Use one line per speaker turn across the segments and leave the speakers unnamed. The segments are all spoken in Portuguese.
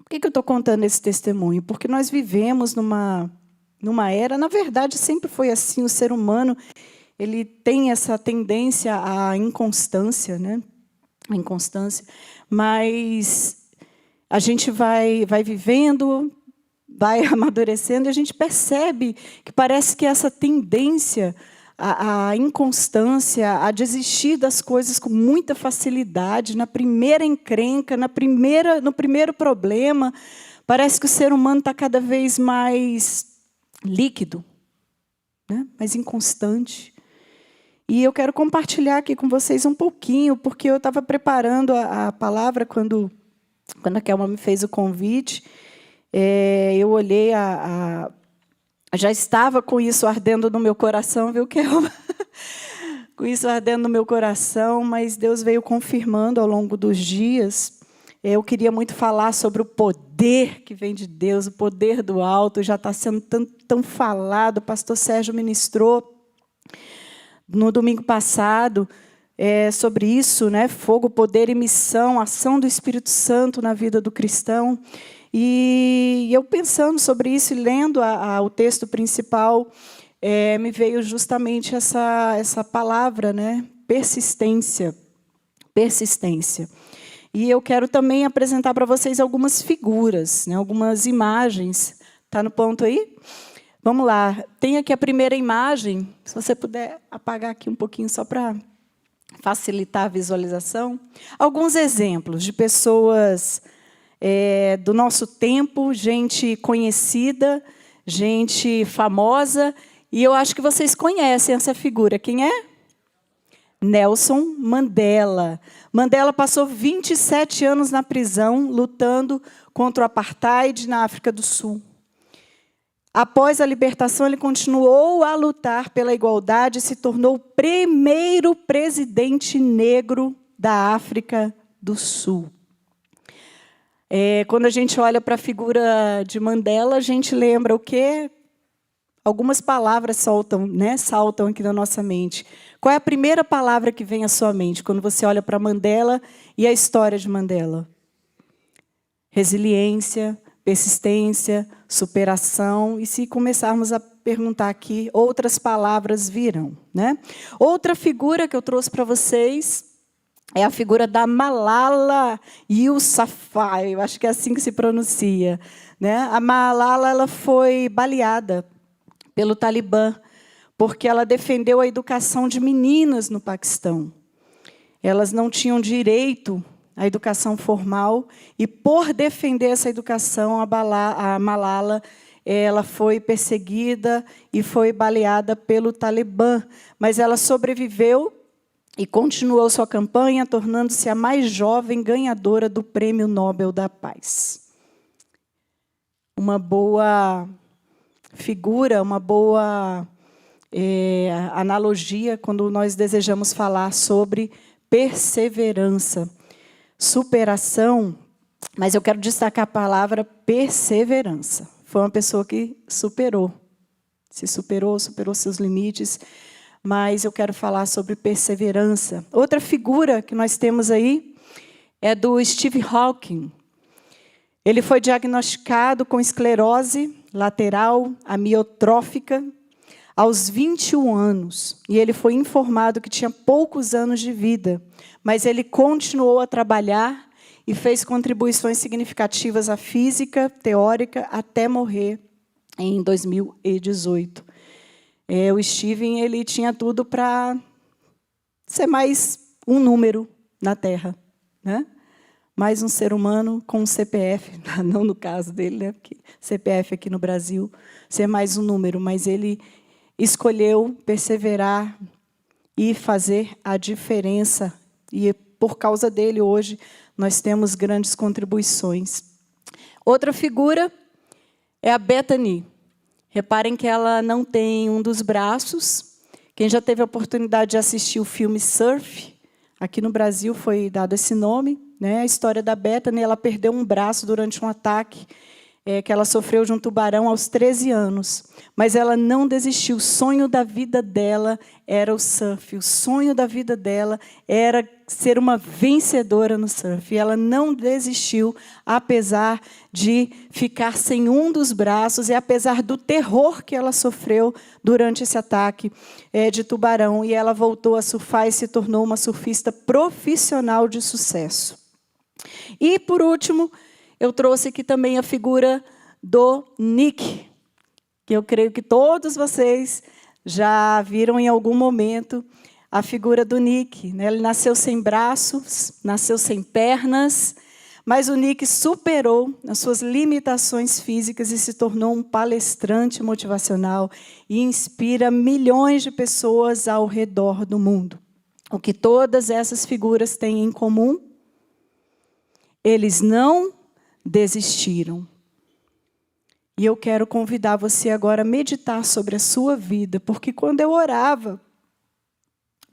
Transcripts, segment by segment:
Por que eu estou contando esse testemunho? Porque nós vivemos numa era, na verdade, sempre foi assim, o ser humano ele tem essa tendência à inconstância, né? A inconstância, mas a gente vai vivendo, vai amadurecendo, e a gente percebe que parece que essa tendência à inconstância, a desistir das coisas com muita facilidade, na primeira encrenca, no primeiro problema, parece que o ser humano está cada vez mais líquido, né? Mais inconstante. E eu quero compartilhar aqui com vocês um pouquinho, porque eu estava preparando a palavra quando a Kelma me fez o convite. Eu olhei, já estava com isso ardendo no meu coração, viu, Kelma? Com isso ardendo no meu coração, mas Deus veio confirmando ao longo dos dias. Eu queria muito falar sobre o poder que vem de Deus, o poder do alto, já está sendo tão falado. O pastor Sérgio ministrou no domingo passado sobre isso, né? Fogo, poder e missão, ação do Espírito Santo na vida do cristão. E eu pensando sobre isso e lendo o texto principal, me veio justamente essa palavra, né? Persistência. Persistência. E eu quero também apresentar para vocês algumas figuras, né? Algumas imagens. Está no ponto aí? Vamos lá, tem aqui a primeira imagem, se você puder apagar aqui um pouquinho só para facilitar a visualização. Alguns exemplos de pessoas do nosso tempo, gente conhecida, gente famosa, e eu acho que vocês conhecem essa figura. Quem é? Nelson Mandela. Mandela passou 27 anos na prisão, lutando contra o apartheid na África do Sul. Após a libertação, ele continuou a lutar pela igualdade e se tornou o primeiro presidente negro da África do Sul. Quando a gente olha para a figura de Mandela, a gente lembra o quê? Algumas palavras saltam aqui na nossa mente. Qual é a primeira palavra que vem à sua mente quando você olha para Mandela e a história de Mandela? Resiliência, persistência, superação, e se começarmos a perguntar aqui, outras palavras virão, né? Outra figura que eu trouxe para vocês é a figura da Malala Yousafzai, eu acho que é assim que se pronuncia, né? A Malala ela foi baleada pelo Talibã, porque ela defendeu a educação de meninas no Paquistão. Elas não tinham direito à educação formal, e por defender essa educação, a Malala ela foi perseguida e foi baleada pelo Talibã, mas ela sobreviveu e continuou sua campanha, tornando-se a mais jovem ganhadora do Prêmio Nobel da Paz. Uma boa figura, uma boa analogia quando nós desejamos falar sobre perseverança. Superação, mas eu quero destacar a palavra perseverança. Foi uma pessoa que superou seus limites, mas eu quero falar sobre perseverança. Outra figura que nós temos aí é do Stephen Hawking. Ele foi diagnosticado com esclerose lateral amiotrófica aos 21 anos, e ele foi informado que tinha poucos anos de vida, mas ele continuou a trabalhar e fez contribuições significativas à física teórica até morrer em 2018. O Stephen ele tinha tudo para ser mais um número na Terra, né? Mais um ser humano com um CPF, não no caso dele, né? Porque CPF aqui no Brasil, ser mais um número, mas ele escolheu perseverar e fazer a diferença. E, por causa dele, hoje, nós temos grandes contribuições. Outra figura é a Bethany. Reparem que ela não tem um dos braços. Quem já teve a oportunidade de assistir o filme Surf, aqui no Brasil foi dado esse nome, né? A história da Bethany, ela perdeu um braço durante um ataque que ela sofreu de um tubarão aos 13 anos. Mas ela não desistiu. O sonho da vida dela era o surf. O sonho da vida dela era ser uma vencedora no surf. E ela não desistiu, apesar de ficar sem um dos braços e apesar do terror que ela sofreu durante esse ataque de tubarão. E ela voltou a surfar e se tornou uma surfista profissional de sucesso. E, por último, eu trouxe aqui também a figura do Nick, que eu creio que todos vocês já viram em algum momento a figura do Nick. Ele nasceu sem braços, nasceu sem pernas, mas o Nick superou as suas limitações físicas e se tornou um palestrante motivacional e inspira milhões de pessoas ao redor do mundo. O que todas essas figuras têm em comum? Eles não desistiram. E eu quero convidar você agora a meditar sobre a sua vida, porque quando eu orava,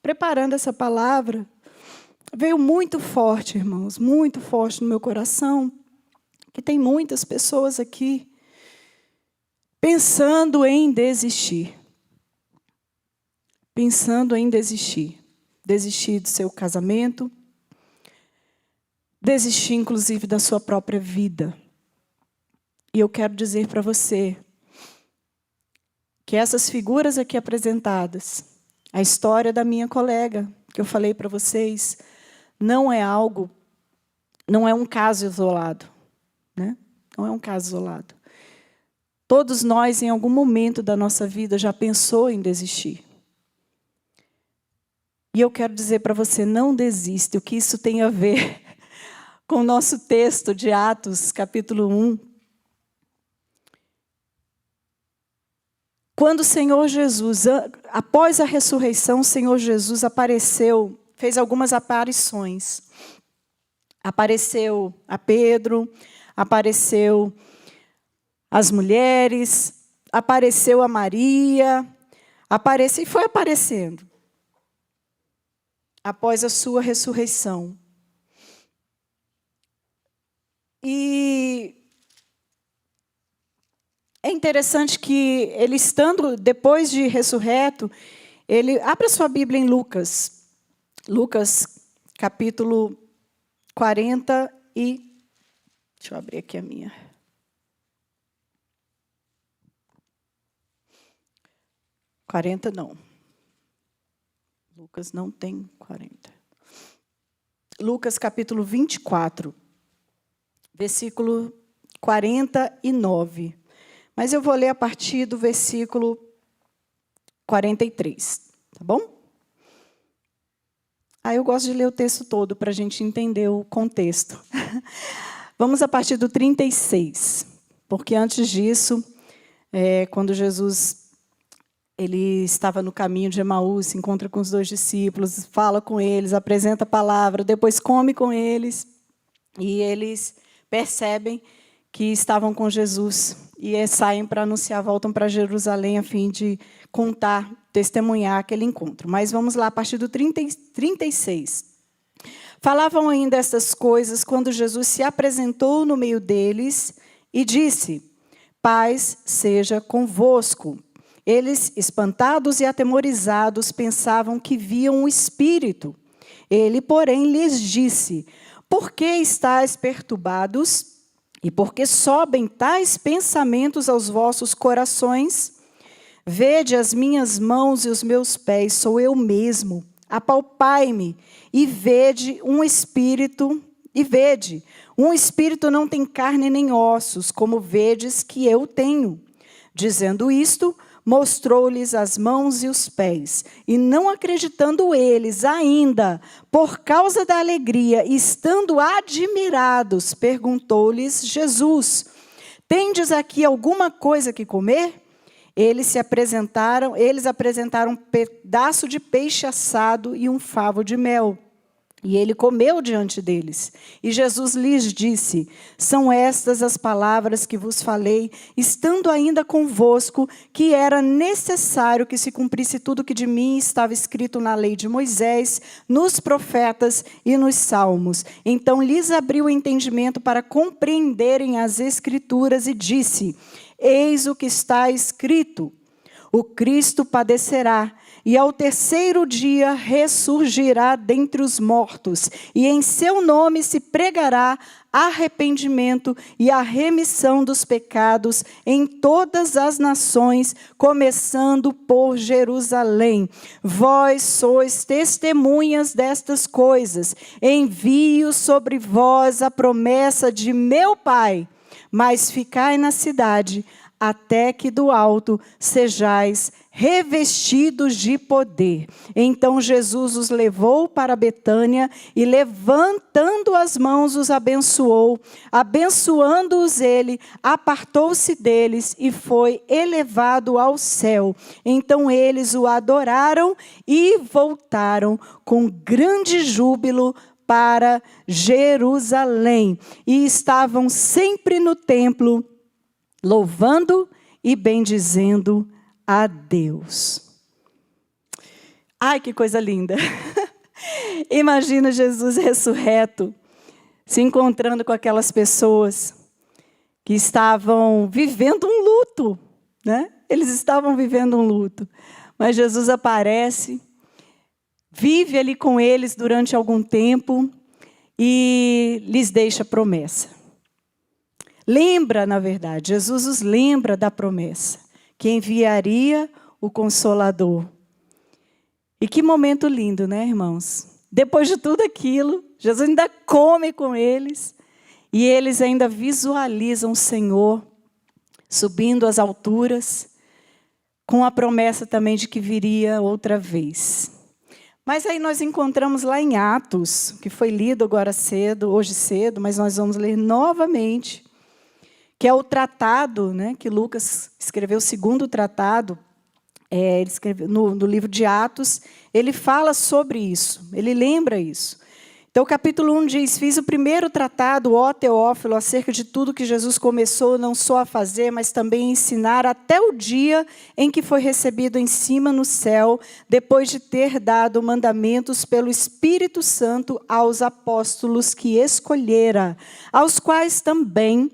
preparando essa palavra, veio muito forte, irmãos, muito forte no meu coração, que tem muitas pessoas aqui pensando em desistir. Pensando em desistir. Desistir do seu casamento, desistir, inclusive, da sua própria vida. E eu quero dizer para você que essas figuras aqui apresentadas, a história da minha colega, que eu falei para vocês, não é um caso isolado. Né? Não é um caso isolado. Todos nós, em algum momento da nossa vida, já pensou em desistir. E eu quero dizer para você, não desista. O que isso tem a ver com o nosso texto de Atos, capítulo 1. Quando o Senhor Jesus, após a ressurreição, o Senhor Jesus apareceu, fez algumas aparições. Apareceu a Pedro, apareceu as mulheres, apareceu a Maria, e foi aparecendo. Após a sua ressurreição. E é interessante que ele estando, depois de ressurreto, ele abre a sua Bíblia em Lucas. Lucas, capítulo 40 e... Deixa eu abrir aqui a minha. Não. Lucas não tem 40. Lucas, capítulo 24, versículo 49. Mas eu vou ler a partir do versículo 43, tá bom? Eu gosto de ler o texto todo para a gente entender o contexto. Vamos a partir do 36, porque antes disso, quando Jesus ele estava no caminho de Emaús, se encontra com os 2 discípulos, fala com eles, apresenta a palavra, depois come com eles, e eles percebem que estavam com Jesus e saem para anunciar, voltam para Jerusalém a fim de contar, testemunhar aquele encontro. Mas vamos lá, a partir do 36. Falavam ainda estas coisas quando Jesus se apresentou no meio deles e disse: paz seja convosco. Eles, espantados e atemorizados, pensavam que viam um espírito. Ele, porém, lhes disse: por que estáis perturbados? E por que sobem tais pensamentos aos vossos corações? Vede as minhas mãos e os meus pés, sou eu mesmo. Apalpai-me e vede um espírito, um espírito não tem carne nem ossos, como vedes que eu tenho. Dizendo isto, mostrou-lhes as mãos e os pés. E não acreditando eles ainda, por causa da alegria, estando admirados, perguntou-lhes Jesus: tendes aqui alguma coisa que comer? Eles apresentaram um pedaço de peixe assado e um favo de mel. E ele comeu diante deles. E Jesus lhes disse: são estas as palavras que vos falei, estando ainda convosco, que era necessário que se cumprisse tudo que de mim estava escrito na lei de Moisés, nos profetas e nos salmos. Então lhes abriu o entendimento para compreenderem as Escrituras e disse: eis o que está escrito: o Cristo padecerá e ao terceiro dia ressurgirá dentre os mortos, e em seu nome se pregará arrependimento e a remissão dos pecados em todas as nações, começando por Jerusalém. Vós sois testemunhas destas coisas. Envio sobre vós a promessa de meu Pai, mas ficai na cidade, até que do alto sejais revestidos de poder. Então Jesus os levou para Betânia e, levantando as mãos, os abençoou. Abençoando-os ele, apartou-se deles e foi elevado ao céu. Então eles o adoraram e voltaram com grande júbilo para Jerusalém. E estavam sempre no templo, louvando e bendizendo a Deus. Ai, que coisa linda! Imagina Jesus ressurreto, se encontrando com aquelas pessoas que estavam vivendo um luto, né? Eles estavam vivendo um luto. Mas Jesus aparece, vive ali com eles durante algum tempo e lhes deixa promessa. Lembra, na verdade, Jesus os lembra da promessa, que enviaria o Consolador. E que momento lindo, né, irmãos? Depois de tudo aquilo, Jesus ainda come com eles, e eles ainda visualizam o Senhor subindo às alturas, com a promessa também de que viria outra vez. Mas aí nós encontramos lá em Atos, que foi lido agora cedo, hoje cedo, mas nós vamos ler novamente, que é o tratado, né, que Lucas escreveu, o segundo tratado, ele escreveu no livro de Atos, ele fala sobre isso, ele lembra isso. Então, o capítulo 1 diz: fiz o primeiro tratado, ó Teófilo, acerca de tudo que Jesus começou não só a fazer, mas também a ensinar até o dia em que foi recebido em cima no céu, depois de ter dado mandamentos pelo Espírito Santo aos apóstolos que escolhera, aos quais também,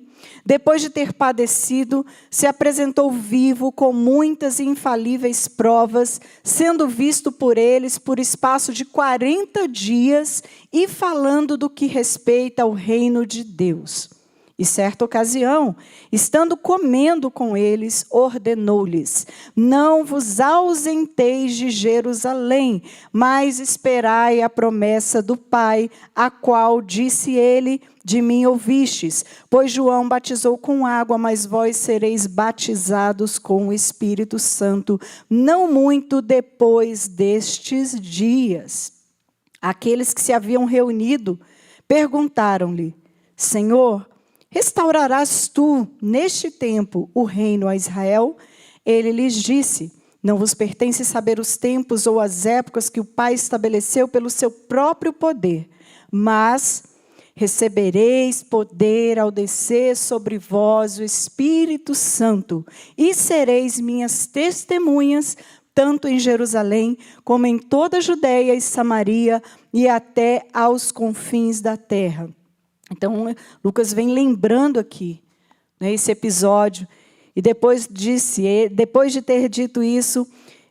depois de ter padecido, se apresentou vivo com muitas e infalíveis provas, sendo visto por eles por espaço de 40 dias e falando do que respeita ao reino de Deus. E certa ocasião, estando comendo com eles, ordenou-lhes: não vos ausenteis de Jerusalém, mas esperai a promessa do Pai, a qual disse ele: de mim ouvistes, pois João batizou com água, mas vós sereis batizados com o Espírito Santo, não muito depois destes dias. Aqueles que se haviam reunido perguntaram-lhe: Senhor, restaurarás tu, neste tempo, o reino a Israel? Ele lhes disse: não vos pertence saber os tempos ou as épocas que o Pai estabeleceu pelo seu próprio poder, mas recebereis poder ao descer sobre vós o Espírito Santo, e sereis minhas testemunhas, tanto em Jerusalém, como em toda a Judeia e Samaria, e até aos confins da terra. Então, Lucas vem lembrando aqui, né, esse episódio. E depois de ter dito isso,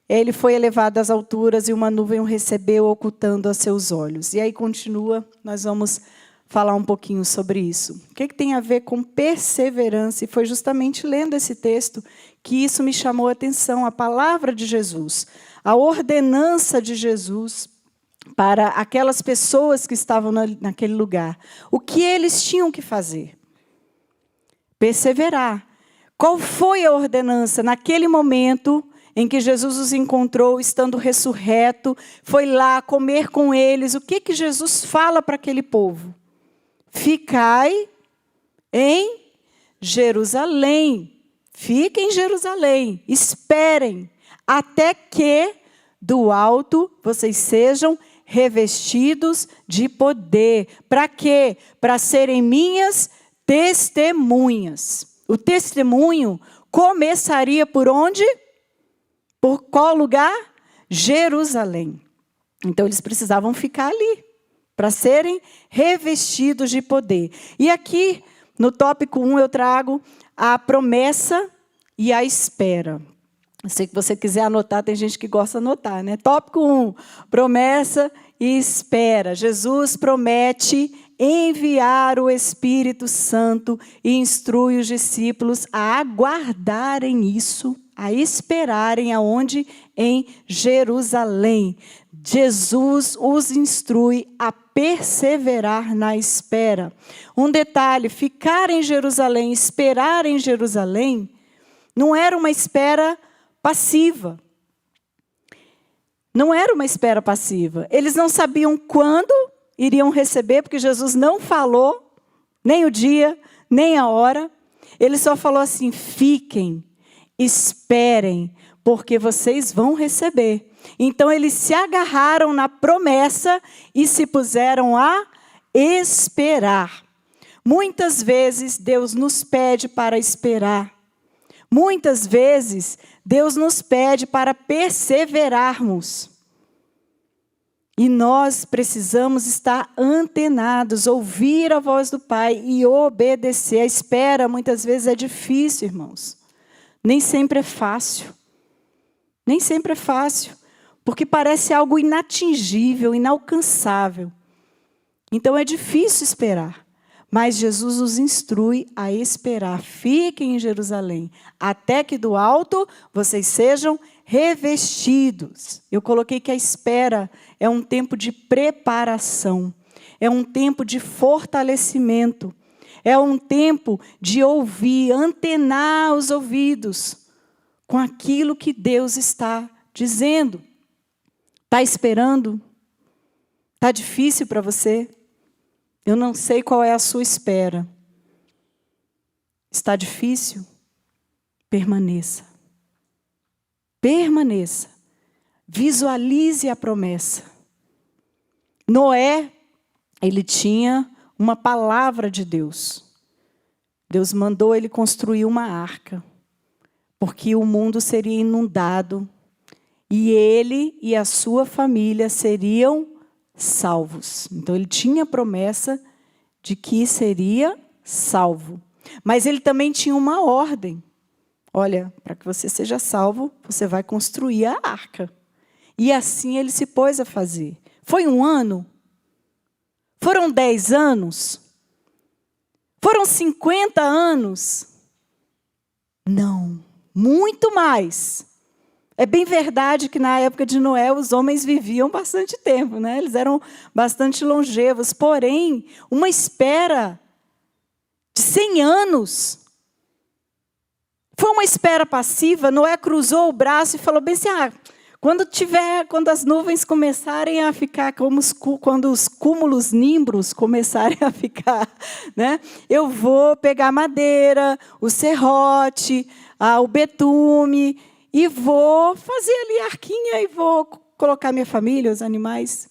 ele foi elevado às alturas e uma nuvem o recebeu, ocultando a seus olhos. E aí continua, nós vamos falar um pouquinho sobre isso. O que tem a ver com perseverança? E foi justamente lendo esse texto que isso me chamou a atenção, a palavra de Jesus, a ordenança de Jesus para aquelas pessoas que estavam naquele lugar. O que eles tinham que fazer? Perseverar. Qual foi a ordenança naquele momento em que Jesus os encontrou, estando ressurreto, foi lá comer com eles? O que Jesus fala para aquele povo? Ficai em Jerusalém. Fiquem em Jerusalém. Esperem até que do alto vocês sejam revestidos de poder. Para quê? Para serem minhas testemunhas. O testemunho começaria por onde? Por qual lugar? Jerusalém. Então eles precisavam ficar ali, para serem revestidos de poder. E aqui, no tópico 1, eu trago a promessa e a espera. Se você quiser anotar, tem gente que gosta de anotar, né? Tópico 1, promessa e espera. Jesus promete enviar o Espírito Santo e instrui os discípulos a aguardarem isso, a esperarem aonde? Em Jerusalém. Jesus os instrui a perseverar na espera. Um detalhe, ficar em Jerusalém, esperar em Jerusalém, não era uma espera passiva. Não era uma espera passiva. Eles não sabiam quando iriam receber, porque Jesus não falou nem o dia, nem a hora. Ele só falou assim: fiquem, esperem, porque vocês vão receber. Então eles se agarraram na promessa e se puseram a esperar. Muitas vezes Deus nos pede para esperar. Muitas vezes, Deus nos pede para perseverarmos. E nós precisamos estar antenados, ouvir a voz do Pai e obedecer. A espera, muitas vezes, é difícil, irmãos. Nem sempre é fácil. Nem sempre é fácil, porque parece algo inatingível, inalcançável. Então, é difícil esperar. Mas Jesus os instrui a esperar. Fiquem em Jerusalém, até que do alto vocês sejam revestidos. Eu coloquei que a espera é um tempo de preparação. É um tempo de fortalecimento. É um tempo de ouvir, antenar os ouvidos com aquilo que Deus está dizendo. Está esperando? Está difícil para você? Eu não sei qual é a sua espera. Está difícil? Permaneça. Permaneça. Visualize a promessa. Noé, ele tinha uma palavra de Deus. Deus mandou ele construir uma arca, porque o mundo seria inundado e ele e a sua família seriam salvos. Então ele tinha a promessa de que seria salvo. Mas ele também tinha uma ordem. Olha, para que você seja salvo, você vai construir a arca. E assim ele se pôs a fazer. Foi 1 ano? Foram 10 anos? Foram 50 anos? Não, muito mais. É bem verdade que na época de Noé os homens viviam bastante tempo, né? Eles eram bastante longevos. Porém, uma espera de 100 anos. Foi uma espera passiva. Noé cruzou o braço e falou bem assim: quando as nuvens começarem a ficar, quando os cúmulos nimbros começarem a ficar, né? Eu vou pegar madeira, o serrote, o betume, e vou fazer ali a arquinha e vou colocar minha família, os animais.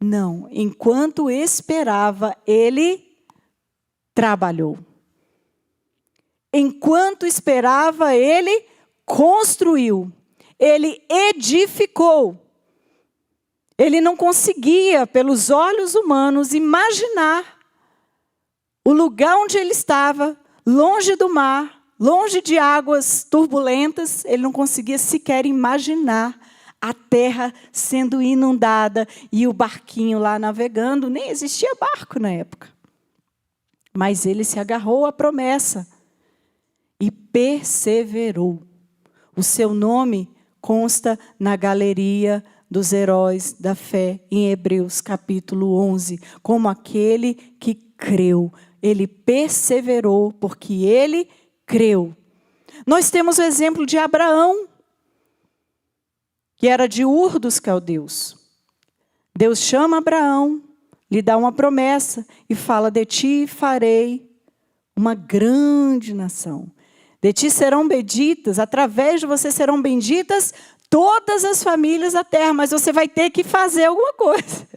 Não, enquanto esperava, ele trabalhou. Enquanto esperava, ele construiu. Ele edificou. Ele não conseguia, pelos olhos humanos, imaginar o lugar onde ele estava, longe do mar, longe de águas turbulentas. Ele não conseguia sequer imaginar a terra sendo inundada e o barquinho lá navegando. Nem existia barco na época. Mas ele se agarrou à promessa e perseverou. O seu nome consta na galeria dos heróis da fé, em Hebreus capítulo 11, como aquele que creu. Ele perseverou porque ele creu. Nós temos o exemplo de Abraão, que era de Ur dos Caldeus. Deus chama Abraão, lhe dá uma promessa e fala: de ti farei uma grande nação. De ti serão benditas, através de você serão benditas todas as famílias da terra. Mas você vai ter que fazer alguma coisa.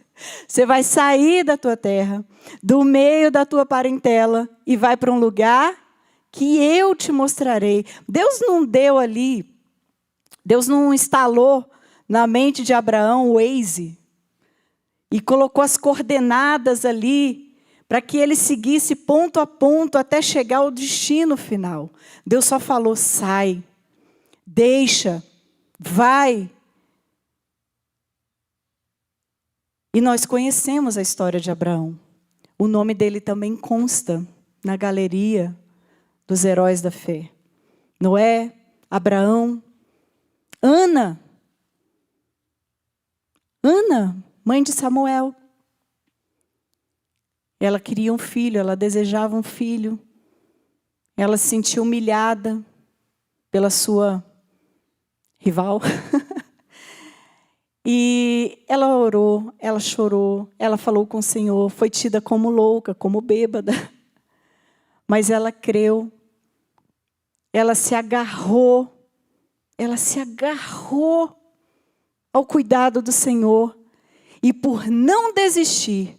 Você vai sair da tua terra, do meio da tua parentela, e vai para um lugar que eu te mostrarei. Deus não deu ali, Deus não instalou na mente de Abraão o Waze e colocou as coordenadas ali para que ele seguisse ponto a ponto até chegar ao destino final. Deus só falou: sai. deixa, vai. E nós conhecemos a história de Abraão. O nome dele também consta na galeria dos heróis da fé. Noé, Abraão, Ana, mãe de Samuel. Ela queria um filho, ela desejava um filho. Ela se sentia humilhada pela sua rival. E ela orou, ela chorou, ela falou com o Senhor, foi tida como louca, como bêbada. Mas ela creu, ela se agarrou ao cuidado do Senhor. E por não desistir,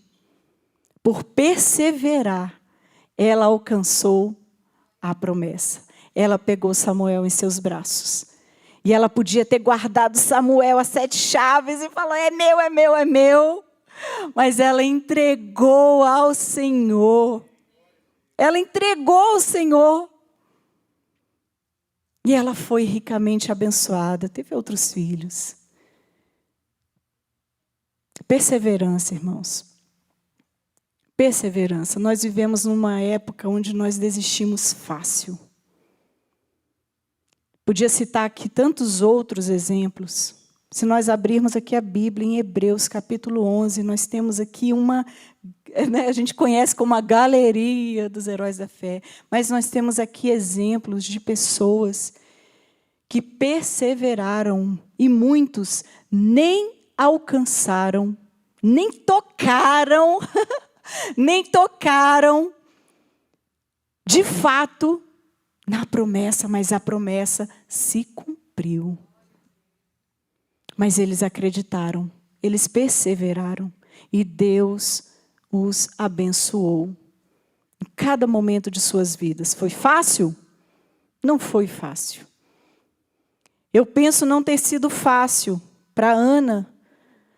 por perseverar, ela alcançou a promessa. Ela pegou Samuel em seus braços. E ela podia ter guardado Samuel as 7 chaves e falou, é meu, é meu, é meu. Mas ela entregou ao Senhor. Ela entregou ao Senhor. E ela foi ricamente abençoada. Teve outros filhos. Perseverança, irmãos. Perseverança. Nós vivemos numa época onde nós desistimos fácil. Podia citar aqui tantos outros exemplos. Se nós abrirmos aqui a Bíblia, em Hebreus, capítulo 11, nós temos aqui a gente conhece como a galeria dos heróis da fé, mas nós temos aqui exemplos de pessoas que perseveraram e muitos nem alcançaram, nem tocaram, de fato, na promessa, mas a promessa se cumpriu. Mas eles acreditaram, eles perseveraram e Deus os abençoou em cada momento de suas vidas. Foi fácil? Não foi fácil. Eu penso não ter sido fácil para Ana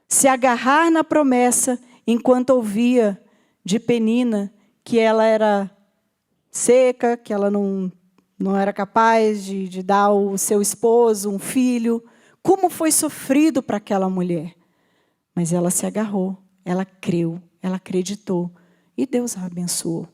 se agarrar na promessa enquanto ouvia de Penina que ela era seca, que ela não era capaz de dar ao seu esposo um filho. Como foi sofrido para aquela mulher. Mas ela se agarrou, ela creu, ela acreditou. E Deus a abençoou.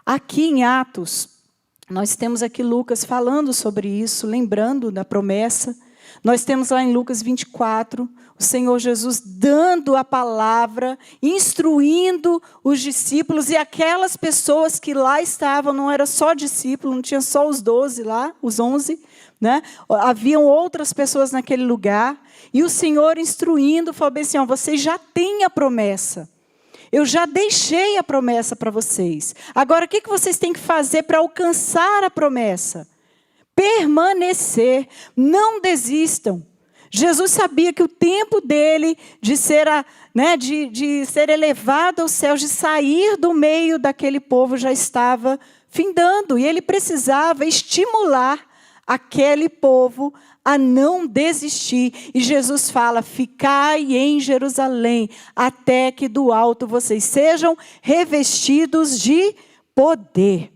Aqui em Atos, nós temos aqui Lucas falando sobre isso, lembrando da promessa. Nós temos lá em Lucas 24, o Senhor Jesus dando a palavra, instruindo os discípulos e aquelas pessoas que lá estavam, não era só discípulo, não tinha só os 12 lá, os 11, né? Haviam outras pessoas naquele lugar, e o Senhor instruindo, falou bem assim, vocês já têm a promessa. Eu já deixei a promessa para vocês. Agora, o que vocês têm que fazer para alcançar a promessa? Permanecer, não desistam. Jesus sabia que o tempo dele de ser elevado aos céus, de sair do meio daquele povo já estava findando. E ele precisava estimular aquele povo a não desistir. E Jesus fala, ficai em Jerusalém, até que do alto vocês sejam revestidos de poder.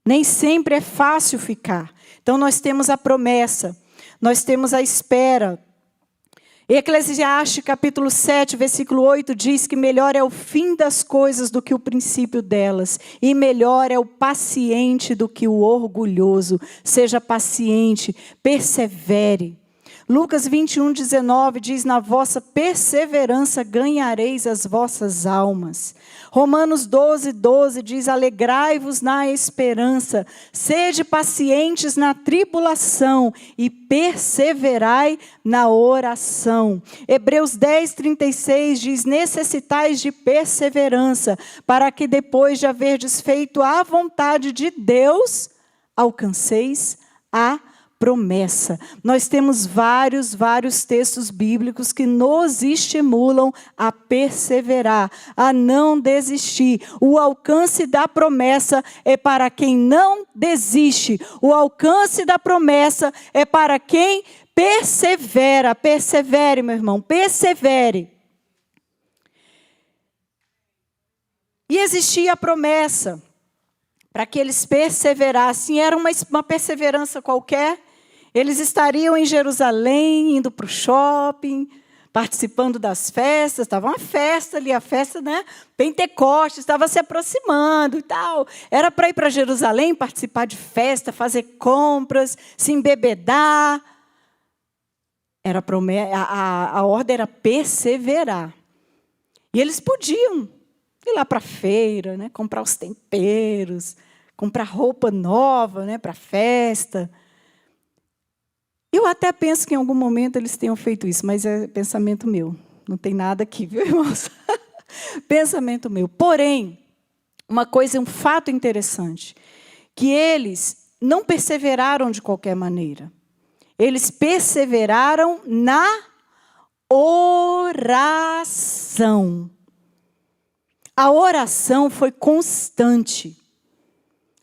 Nem sempre é fácil ficar. Então nós temos a promessa, nós temos a espera. Eclesiastes capítulo 7, versículo 8 diz que melhor é o fim das coisas do que o princípio delas. E melhor é o paciente do que o orgulhoso. Seja paciente, persevere. Lucas 21, 19 diz, na vossa perseverança ganhareis as vossas almas. Romanos 12, 12 diz, alegrai-vos na esperança, sede pacientes na tribulação e perseverai na oração. Hebreus 10, 36 diz, necessitais de perseverança, para que depois de haverdes feito a vontade de Deus, alcanceis a promessa. Nós temos vários textos bíblicos que nos estimulam a perseverar, a não desistir. O alcance da promessa é para quem não desiste. O alcance da promessa é para quem persevera. Persevere, meu irmão, persevere. E existia a promessa. para que eles perseverassem. Era uma perseverança qualquer. Eles estariam em Jerusalém, indo para o shopping, participando das festas. Estava uma festa ali, a festa, né? Pentecostes, estava se aproximando e tal. Era para ir para Jerusalém, participar de festa, fazer compras, se embebedar. A ordem era perseverar. E eles podiam ir lá para a feira, né? Comprar os temperos, comprar roupa nova, né? Para a festa. Eu até penso que em algum momento eles tenham feito isso, mas é pensamento meu. Não tem nada aqui, viu, irmãos? Pensamento meu. Porém, um fato interessante, que eles não perseveraram de qualquer maneira. Eles perseveraram na oração. A oração foi constante.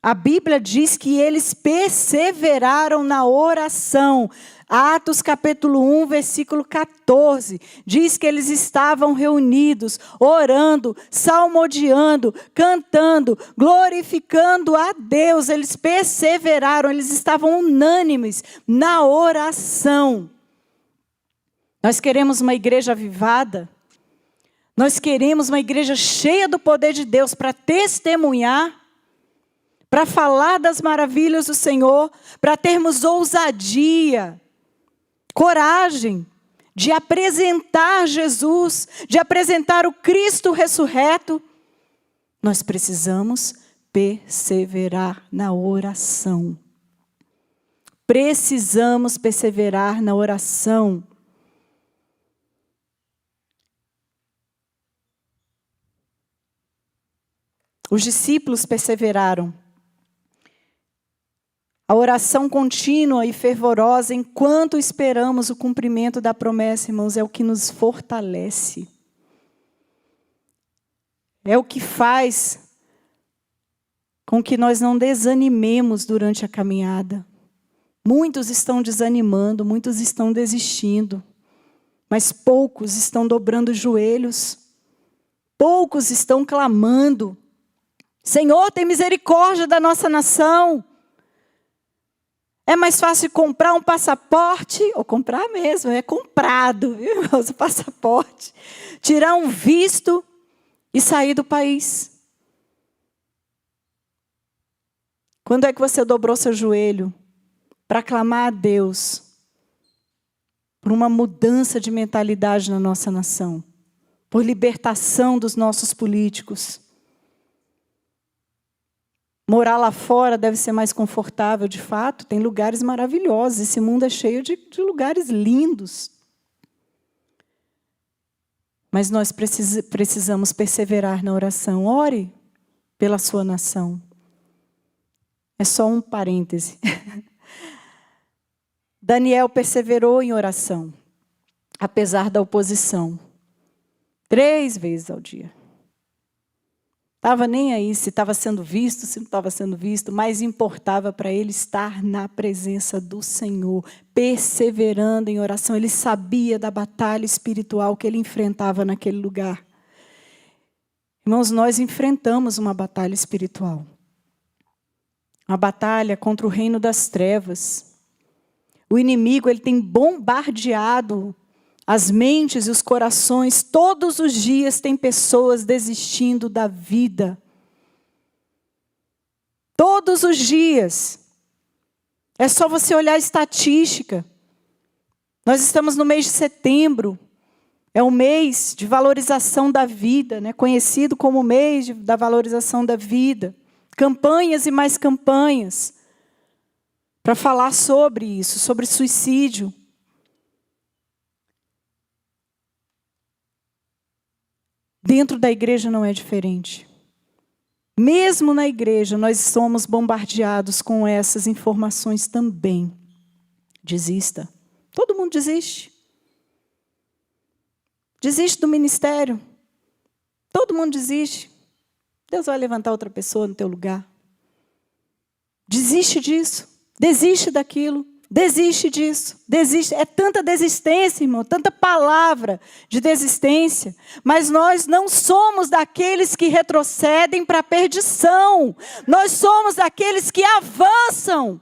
A Bíblia diz que eles perseveraram na oração. Atos capítulo 1, versículo 14. Diz que eles estavam reunidos, orando, salmodiando, cantando, glorificando a Deus. Eles perseveraram, eles estavam unânimes na oração. Nós queremos uma igreja avivada. Nós queremos uma igreja cheia do poder de Deus para testemunhar, para falar das maravilhas do Senhor, para termos ousadia, coragem de apresentar Jesus, de apresentar o Cristo ressurreto. Nós precisamos perseverar na oração. Precisamos perseverar na oração. Os discípulos perseveraram. A oração contínua e fervorosa, enquanto esperamos o cumprimento da promessa, irmãos, é o que nos fortalece. É o que faz com que nós não desanimemos durante a caminhada. Muitos estão desanimando, muitos estão desistindo, mas poucos estão dobrando os joelhos, poucos estão clamando: Senhor, tem misericórdia da nossa nação. É mais fácil comprar um passaporte, ou comprar mesmo, é comprado, viu, irmãos, o passaporte. Tirar um visto e sair do país. Quando é que você dobrou seu joelho para clamar a Deus por uma mudança de mentalidade na nossa nação, por libertação dos nossos políticos? Morar lá fora deve ser mais confortável, de fato. Tem lugares maravilhosos. Esse mundo é cheio de lugares lindos. Mas nós precisamos perseverar na oração. Ore pela sua nação. É só um parêntese. Daniel perseverou em oração, apesar da oposição. 3 vezes ao dia. Estava nem aí se estava sendo visto, se não estava sendo visto, mas importava para ele estar na presença do Senhor, perseverando em oração. Ele sabia da batalha espiritual que ele enfrentava naquele lugar. Irmãos, nós enfrentamos uma batalha espiritual. Uma batalha contra o reino das trevas. O inimigo, ele tem bombardeado as mentes e os corações. Todos os dias tem pessoas desistindo da vida. Todos os dias. É só você olhar a estatística. Nós estamos no mês de setembro. É um mês de valorização da vida, né? Conhecido como o mês da valorização da vida. Campanhas e mais campanhas para falar sobre isso, sobre suicídio. Dentro da igreja não é diferente. Mesmo na igreja, nós somos bombardeados com essas informações também. Desista. Todo mundo desiste. Desiste do ministério. Todo mundo desiste. Deus vai levantar outra pessoa no teu lugar. Desiste disso. Desiste daquilo. Desiste disso. Desiste. É tanta desistência, irmão, tanta palavra de desistência. Mas nós não somos daqueles que retrocedem para a perdição. Nós somos daqueles que avançam.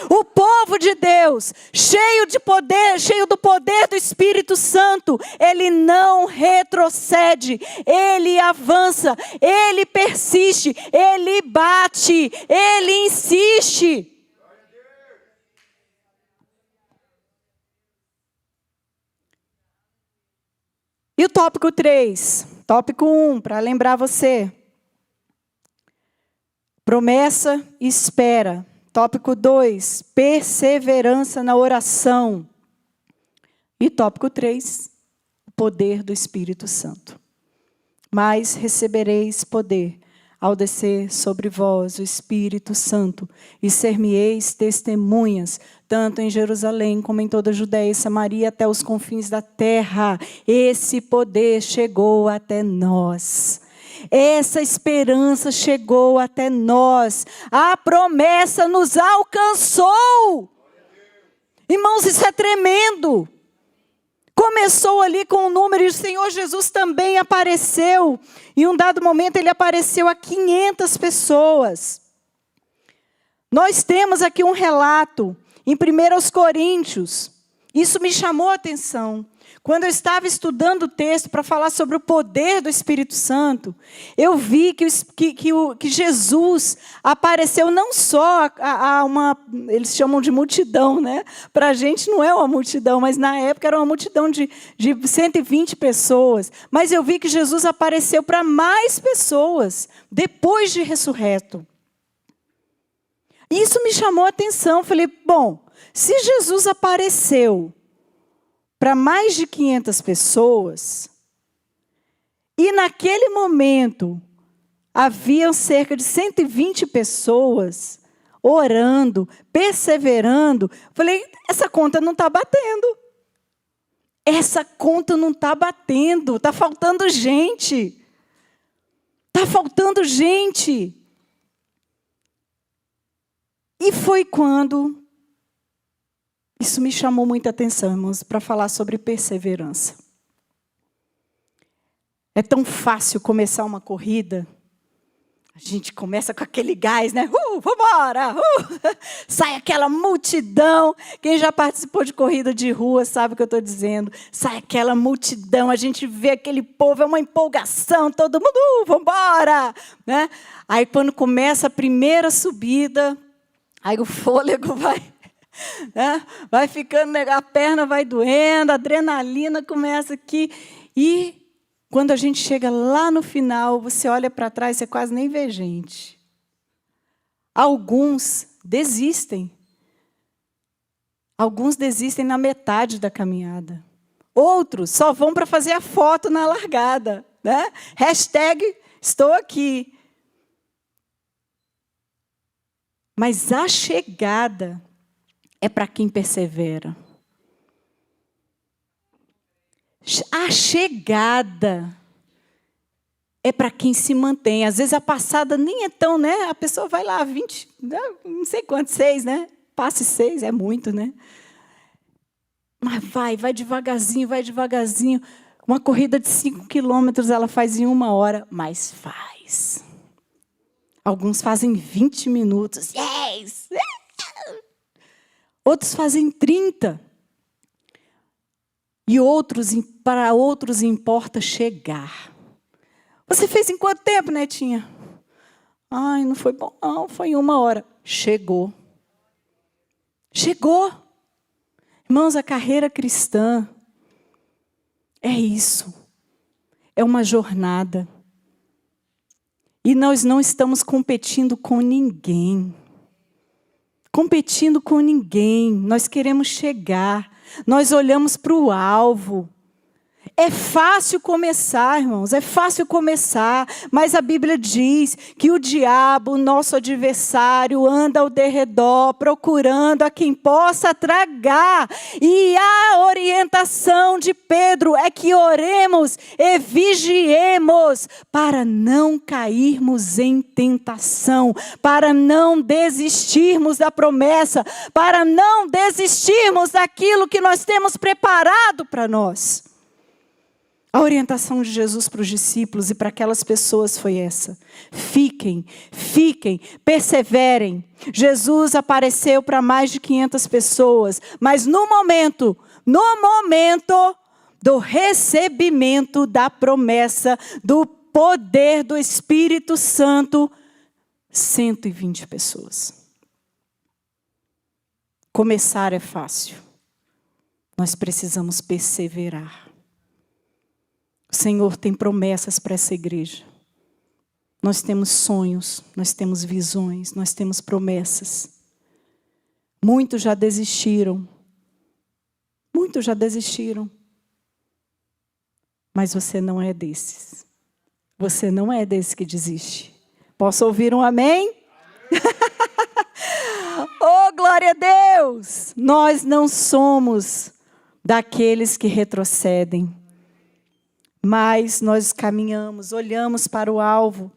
O povo de Deus, cheio de poder, cheio do poder do Espírito Santo, ele não retrocede, ele avança, ele persiste, ele bate, ele insiste. E o tópico 3, tópico 1, para lembrar você. Promessa e espera. Tópico 2, perseverança na oração. E tópico 3, o poder do Espírito Santo. Mas recebereis poder ao descer sobre vós o Espírito Santo, e ser-me-eis testemunhas, tanto em Jerusalém como em toda a Judéia e Samaria, até os confins da terra. Esse poder chegou até nós. Essa esperança chegou até nós. A promessa nos alcançou. Irmãos, isso é tremendo. Começou ali com o número, e o Senhor Jesus também apareceu. Em um dado momento, ele apareceu a 500 pessoas. Nós temos aqui um relato em 1 Coríntios. Isso me chamou a atenção. Quando eu estava estudando o texto para falar sobre o poder do Espírito Santo, eu vi que Jesus apareceu não só a uma, eles chamam de multidão, né? Para a gente não é uma multidão, mas na época era uma multidão de 120 pessoas. Mas eu vi que Jesus apareceu para mais pessoas, depois de ressurreto. Isso me chamou a atenção. Falei, bom, se Jesus apareceu para mais de 500 pessoas, e naquele momento haviam cerca de 120 pessoas orando, perseverando, falei, essa conta não está batendo. Essa conta não está batendo, está faltando gente. Está faltando gente. E foi quando isso me chamou muita atenção, irmãos, para falar sobre perseverança. É tão fácil começar uma corrida. A gente começa com aquele gás, né? Vambora! Sai aquela multidão. Quem já participou de corrida de rua sabe o que eu estou dizendo. Sai aquela multidão, a gente vê aquele povo, é uma empolgação, todo mundo, vambora! Né? Aí quando começa a primeira subida, aí o fôlego vai ficando, a perna vai doendo, a adrenalina começa aqui. E quando a gente chega lá no final, você olha para trás, você quase nem vê gente. Alguns desistem. Alguns desistem na metade da caminhada. Outros só vão para fazer a foto na largada. Né? Hashtag estou aqui. Mas a chegada é para quem persevera. A chegada é para quem se mantém. Às vezes a passada nem é tão, né? A pessoa vai lá, 20, não sei quantos, 6, né? Passe 6, é muito, né? Mas vai devagarzinho, vai devagarzinho. Uma corrida de 5 quilômetros ela faz em 1 hora, mas faz. Alguns fazem 20 minutos. Yes! Outros fazem 30. E para outros importa chegar. Você fez em quanto tempo, Netinha? Ai, não foi bom, não, foi em 1 hora. Chegou. Chegou. Irmãos, a carreira cristã é isso. É uma jornada. E nós não estamos competindo com ninguém. Competindo com ninguém. Nós queremos chegar. Nós olhamos para o alvo. É fácil começar, irmãos, é fácil começar, mas a Bíblia diz que o diabo, nosso adversário, anda ao derredor, procurando a quem possa tragar. E a orientação de Pedro é que oremos e vigiemos para não cairmos em tentação, para não desistirmos da promessa, para não desistirmos daquilo que nós temos preparado para nós. A orientação de Jesus para os discípulos e para aquelas pessoas foi essa: fiquem, perseverem. Jesus apareceu para mais de 500 pessoas, mas no momento do recebimento da promessa, do poder do Espírito Santo, 120 pessoas. Começar é fácil, nós precisamos perseverar. O Senhor tem promessas para essa igreja. Nós temos sonhos, nós temos visões, nós temos promessas. Muitos já desistiram. Mas você não é desses. Você não é desse que desiste. Posso ouvir um amém? Oh, glória a Deus! Nós não somos daqueles que retrocedem. Mas nós caminhamos, olhamos para o alvo.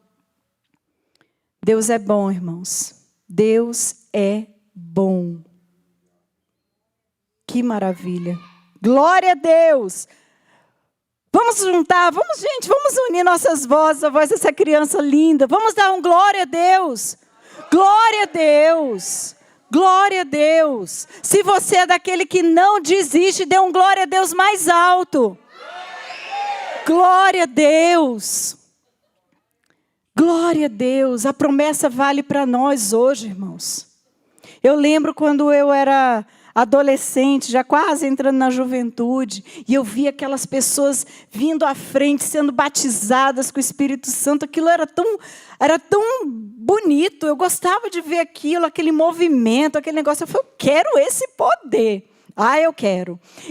Deus é bom, irmãos. Deus é bom. Que maravilha. Glória a Deus. Vamos juntar, vamos unir nossas vozes, a voz dessa criança linda. Vamos dar um glória a Deus. Glória a Deus. Glória a Deus. Se você é daquele que não desiste, dê um glória a Deus mais alto. Glória a Deus. Glória a Deus. A promessa vale para nós hoje, irmãos. Eu lembro quando eu era adolescente, já quase entrando na juventude, e eu via aquelas pessoas vindo à frente, sendo batizadas com o Espírito Santo. Aquilo era tão bonito. Eu gostava de ver aquilo, aquele movimento, aquele negócio. Eu falei, eu quero esse poder.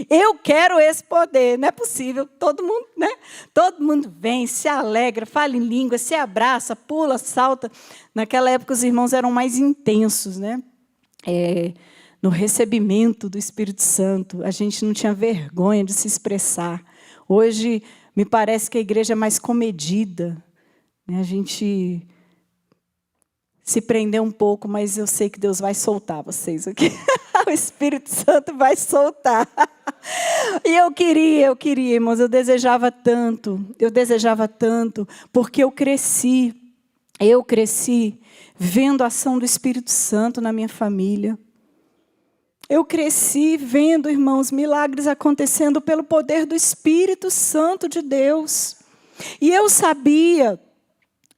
Eu quero esse poder, não é possível, todo mundo vem, se alegra, fala em língua, se abraça, pula, salta. Naquela época os irmãos eram mais intensos, né? No recebimento do Espírito Santo, a gente não tinha vergonha de se expressar. Hoje, me parece que a igreja é mais comedida, né? A gente se prender um pouco, mas eu sei que Deus vai soltar vocês aqui. O Espírito Santo vai soltar. E eu queria, irmãos, eu desejava tanto, porque eu cresci vendo a ação do Espírito Santo na minha família. Eu cresci vendo, irmãos, milagres acontecendo pelo poder do Espírito Santo de Deus. E eu sabia,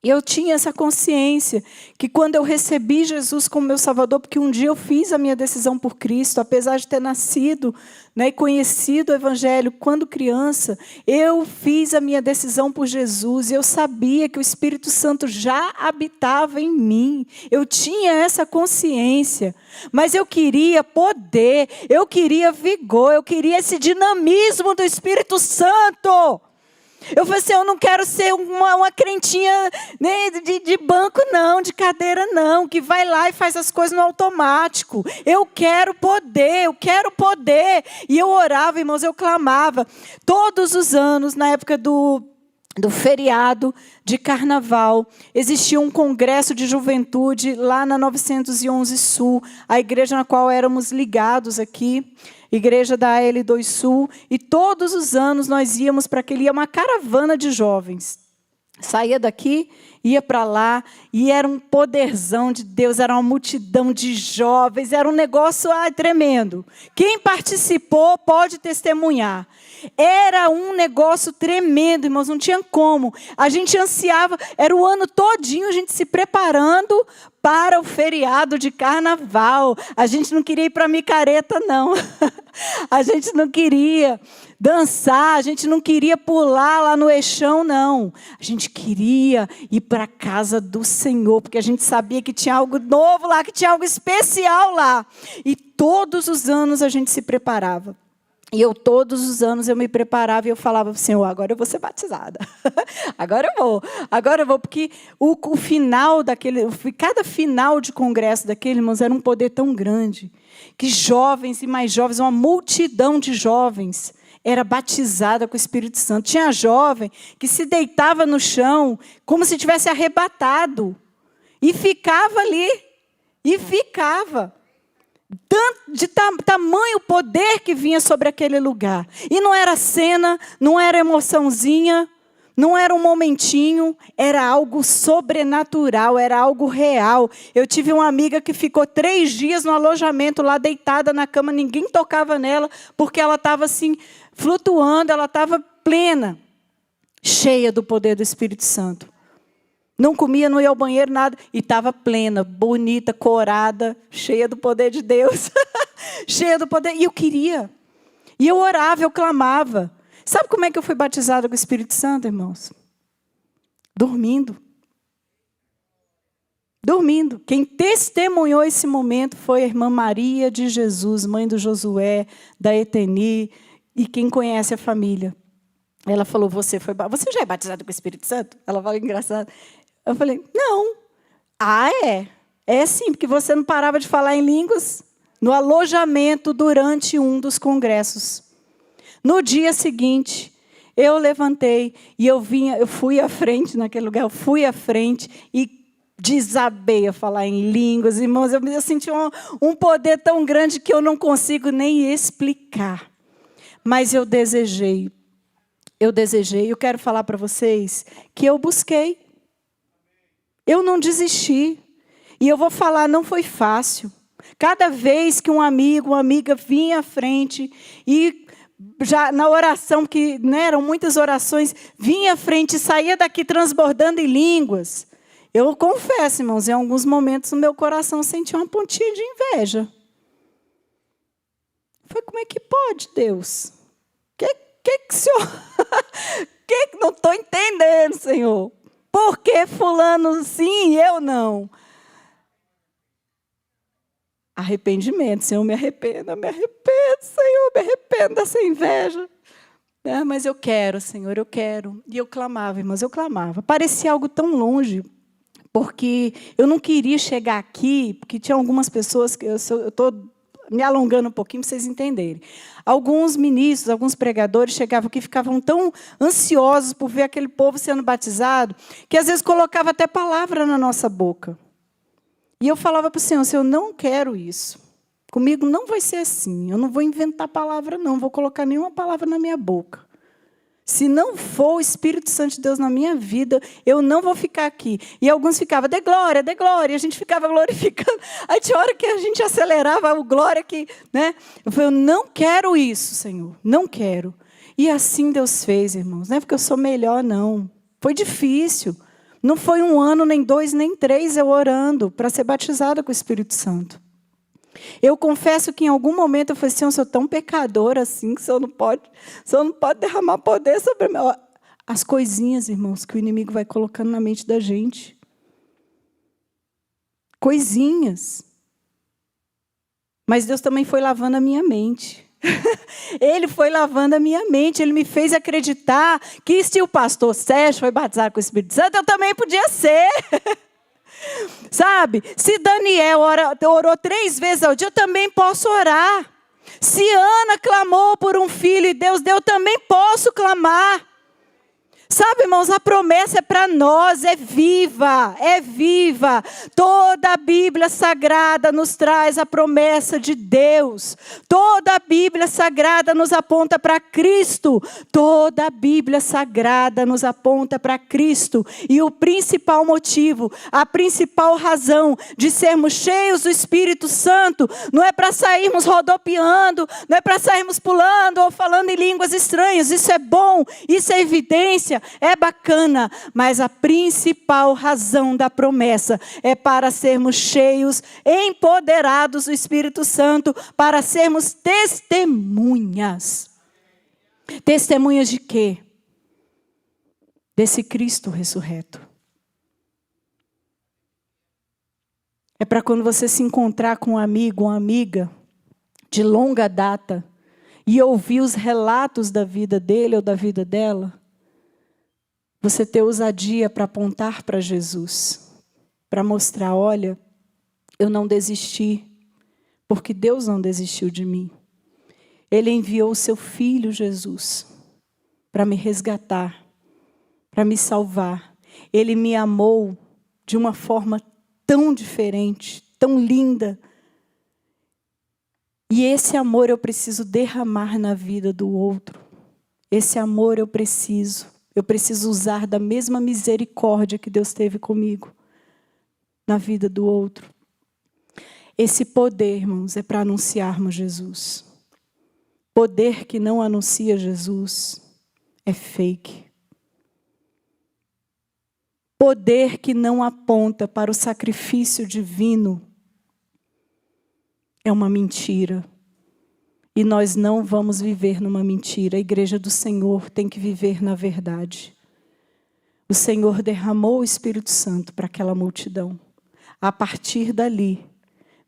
eu tinha essa consciência que quando eu recebi Jesus como meu Salvador, porque um dia eu fiz a minha decisão por Cristo, apesar de ter nascido, né, e conhecido o Evangelho quando criança, eu fiz a minha decisão por Jesus, e eu sabia que o Espírito Santo já habitava em mim, eu tinha essa consciência, mas eu queria poder, eu queria vigor, eu queria esse dinamismo do Espírito Santo. Eu falei assim, eu não quero ser uma crentinha, né, de banco não, de cadeira não, que vai lá e faz as coisas no automático. Eu quero poder. E eu orava, irmãos, eu clamava. Todos os anos, na época do feriado de carnaval, existia um congresso de juventude lá na 911 Sul, a igreja na qual éramos ligados aqui, igreja da AL2 Sul, e todos os anos nós íamos para aquele, ia uma caravana de jovens. Saía daqui, ia para lá, e era um poderzão de Deus, era uma multidão de jovens, era um negócio tremendo. Quem participou pode testemunhar. Era um negócio tremendo, irmãos, não tinha como. A gente ansiava, era o ano todinho a gente se preparando para o feriado de carnaval. A gente não queria ir para micareta, não. A gente não queria dançar, a gente não queria pular lá no eixão, não. A gente queria ir para a casa do Senhor, porque a gente sabia que tinha algo novo lá, que tinha algo especial lá. E todos os anos a gente se preparava. E eu, todos os anos, eu me preparava e eu falava, Senhor, agora eu vou ser batizada. Agora eu vou, porque o final daquele, cada final de congresso daquele, irmãos, era um poder tão grande, que jovens e mais jovens, uma multidão de jovens, era batizada com o Espírito Santo. Tinha jovem que se deitava no chão, como se tivesse arrebatado, e ficava ali, e ficava. De tamanho poder que vinha sobre aquele lugar. E não era cena, não era emoçãozinha, não era um momentinho, era algo sobrenatural, era algo real. Eu tive uma amiga que ficou 3 dias no alojamento lá, deitada na cama, ninguém tocava nela, porque ela estava assim, flutuando, ela estava plena, cheia do poder do Espírito Santo. Não comia, não ia ao banheiro, nada. E estava plena, bonita, corada, cheia do poder de Deus. Cheia do poder. E eu queria. E eu orava, eu clamava. Sabe como é que eu fui batizada com o Espírito Santo, irmãos? Dormindo. Dormindo. Quem testemunhou esse momento foi a irmã Maria de Jesus, mãe do Josué, da Eteni, e quem conhece a família. Ela falou, você já é batizada com o Espírito Santo? Ela falou, engraçado. Eu falei, não. Ah, é? É sim, porque você não parava de falar em línguas no alojamento durante um dos congressos. No dia seguinte, eu levantei e eu fui à frente naquele lugar, eu fui à frente e desabei a falar em línguas. Irmãos, eu senti um poder tão grande que eu não consigo nem explicar. Mas eu desejei, eu quero falar para vocês que eu busquei. Eu não desisti. E eu vou falar, não foi fácil. Cada vez que um amigo, uma amiga vinha à frente e já na oração, que eram muitas orações, vinha à frente e saía daqui transbordando em línguas. Eu confesso, irmãos, em alguns momentos no meu coração senti uma pontinha de inveja. Foi, como é que pode, Deus? Que o Senhor... Não estou entendendo, Senhor. Por que fulano sim e eu não? Arrependimento, Senhor, me arrependo, Senhor, me arrependo dessa inveja. Mas eu quero, Senhor, eu quero. E eu clamava, irmãos, eu clamava. Parecia algo tão longe, porque eu não queria chegar aqui, porque tinha algumas pessoas, que eu estou me alongando um pouquinho para vocês entenderem. Alguns ministros, alguns pregadores chegavam aqui e ficavam tão ansiosos por ver aquele povo sendo batizado, que às vezes colocava até palavra na nossa boca. E eu falava para o Senhor, eu não quero isso. Comigo não vai ser assim. Eu não vou inventar palavra, não vou colocar nenhuma palavra na minha boca. Se não for o Espírito Santo de Deus na minha vida, eu não vou ficar aqui. E alguns ficavam, dê glória, e a gente ficava glorificando. Aí tinha hora que a gente acelerava o glória que, Eu falei, eu não quero isso, Senhor, não quero. E assim Deus fez, irmãos. Não é porque eu sou melhor, não. Foi difícil. Não foi 1 ano, nem 2, nem 3 eu orando para ser batizada com o Espírito Santo. Eu confesso que em algum momento eu falei assim, eu sou tão pecadora assim, que o Senhor não pode derramar poder sobre mim. As coisinhas, irmãos, que o inimigo vai colocando na mente da gente. Coisinhas. Mas Deus também foi lavando a minha mente. Ele foi lavando a minha mente. Ele me fez acreditar que se o pastor Sérgio foi batizado com o Espírito Santo, eu também podia ser. Sabe? Se Daniel orou 3 vezes ao dia, eu também posso orar. Se Ana clamou por um filho e Deus deu, eu também posso clamar. Sabe, irmãos, a promessa é para nós, é viva, é viva. Toda a Bíblia Sagrada nos traz a promessa de Deus. Toda a Bíblia Sagrada nos aponta para Cristo. Toda a Bíblia Sagrada nos aponta para Cristo. E o principal motivo, a principal razão de sermos cheios do Espírito Santo, não é para sairmos rodopiando, não é para sairmos pulando ou falando em línguas estranhas. Isso é bom, isso é evidência. É bacana, mas a principal razão da promessa é para sermos cheios, empoderados do Espírito Santo, para sermos testemunhas. Testemunhas de quê? Desse Cristo ressurreto. É para quando você se encontrar com um amigo, uma amiga de longa data, e ouvir os relatos da vida dele ou da vida dela, você ter ousadia para apontar para Jesus, para mostrar, olha, eu não desisti, porque Deus não desistiu de mim. Ele enviou o seu Filho Jesus para me resgatar, para me salvar. Ele me amou de uma forma tão diferente, tão linda. E esse amor eu preciso derramar na vida do outro. Esse amor eu preciso usar da mesma misericórdia que Deus teve comigo na vida do outro. Esse poder, irmãos, é para anunciarmos Jesus. Poder que não anuncia Jesus é fake. Poder que não aponta para o sacrifício divino é uma mentira. E nós não vamos viver numa mentira. A igreja do Senhor tem que viver na verdade. O Senhor derramou o Espírito Santo para aquela multidão. A partir dali,